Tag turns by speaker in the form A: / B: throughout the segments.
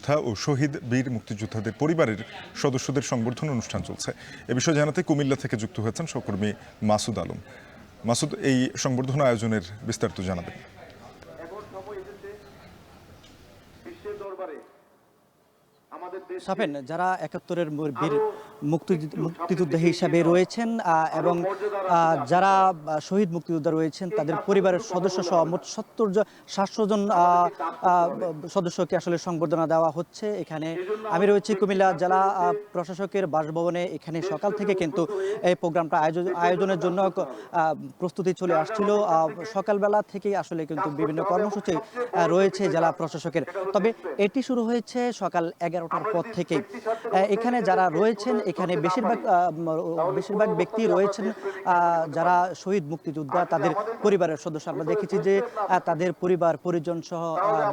A: মুক্তিযোদ্ধা ও শহীদ বীর মুক্তিযোদ্ধাদের পরিবারের সদস্যদের সংবর্ধনা অনুষ্ঠান চলছে। এ বিষয়ে জানাতে কুমিল্লা থেকে যুক্ত হয়েছেন সহকর্মী মাসুদ আলম। মাসুদ, এই সংবর্ধনা আয়োজনের বিস্তারিত জানাবেন।
B: সাফেন, যারা ৭১-এর বীর মুক্তিযোদ্ধা হিসাবে রয়েছেন এবং যারা শহীদ মুক্তিযোদ্ধা রয়েছেন তাদের পরিবারের সদস্য সহ মোট ৭০ জন সদস্যকে আসলে সংবর্ধনা দেওয়া হচ্ছে। এখানে আমি রয়েছি কুমিল্লা জেলা প্রশাসকের বাসভবনে। এখানে সকাল থেকে কিন্তু এই প্রোগ্রামটা আয়োজনের জন্য প্রস্তুতি চলে আসছিল। সকালবেলা থেকেই আসলে কিন্তু বিভিন্ন কর্মসূচি রয়েছে জেলা প্রশাসকের। তবে এটি শুরু হয়েছে সকাল 11টার পর থেকে। এখানে যারা রয়েছেন, এখানে বেশিরভাগ ব্যক্তি রয়েছেন যারা শহীদ মুক্তিযোদ্ধা, তাদের পরিবারের সদস্য। আমরা দেখেছি যে তাদের পরিবার পরিজন সহ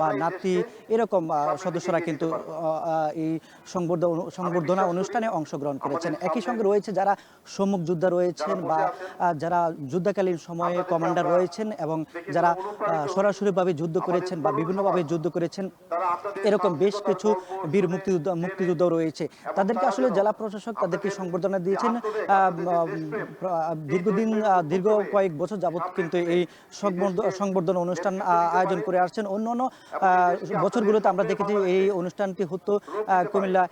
B: বা নাতি এরকম সদস্যরা কিন্তু এই সংবর্ধনা অনুষ্ঠানে অংশগ্রহণ করেছেন। একই সঙ্গে রয়েছে যারা সম্মুখ যোদ্ধা রয়েছেন বা যারা যুদ্ধকালীন সময়ে কমান্ডার রয়েছেন এবং যারা সরাসরিভাবে যুদ্ধ করেছেন বা বিভিন্নভাবে যুদ্ধ করেছেন, এরকম বেশ কিছু বীর মুক্তিযুদ্ধ রয়েছে। তাদেরকে আসলে জেলা প্রশাসক তাদেরকে সংবর্ধনা দিয়েছেন। দীর্ঘ কয়েক বছর যাবত কিন্তু এই সংবর্ধনা অনুষ্ঠান আয়োজন করে আসছেন। অন্যান্য বছরগুলোতে আমরা দেখেছি এই অনুষ্ঠানটি হতো কুমিল্লা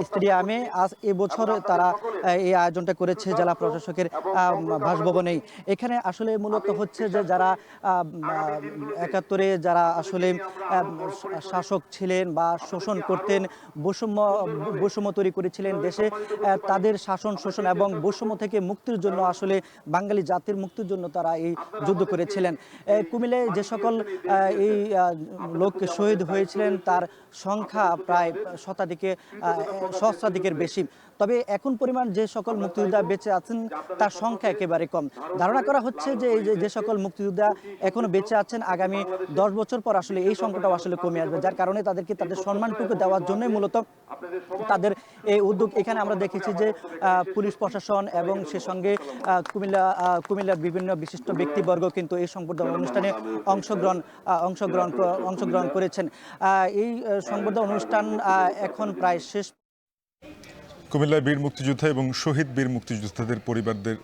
B: স্টেডিয়ামে। আজ এবছর তারা এই আয়োজনটা করেছে জেলা প্রশাসকের বাসভবনেই। এখানে আসলে মূলত হচ্ছে যে যারা ৭১-এ যারা আসলে শাসক ছিলেন বা শোষণ করতেন, বৈষম্য তৈরি করেছিলেন দেশে, তাদের শাসন শোষণ এবং বৈষম্য থেকে মুক্তির জন্য আসলে বাঙালি জাতির মুক্তির জন্য তারা এই যুদ্ধ করেছিলেন। কুমিল্লায় যে সকল এই লোক শহীদ হয়েছিলেন তার সংখ্যা প্রায় সহস্রাধিকের বেশি। তবে এখন পরিমাণ যে সকল মুক্তিযোদ্ধা বেঁচে আছেন তার সংখ্যা একেবারে কম। ধারণা করা হচ্ছে যে এই যে সকল মুক্তিযোদ্ধা এখনো বেঁচে আছেন, আগামী 10 বছর পর আসলে এই সংখ্যাটাও আসলে কমে আসবে, যার কারণে তাদেরকে তাদের সম্মানটুকু দেওয়ার জন্য মূলত তাদের এই উদ্যোগ। এখানে আমরা দেখেছি যে পুলিশ প্রশাসন এবং সে সঙ্গে কুমিল্লার বিভিন্ন বিশিষ্ট ব্যক্তিবর্গ কিন্তু এই সংবর্ধনা অনুষ্ঠানে অংশগ্রহণ করেছেন। এই সংবর্ধনা অনুষ্ঠান এখন প্রায় শেষ।
A: কুমিল্লায় বীর মুক্তিযোদ্ধা এবং শহীদ বীর মুক্তিযোদ্ধাদের পরিবারদের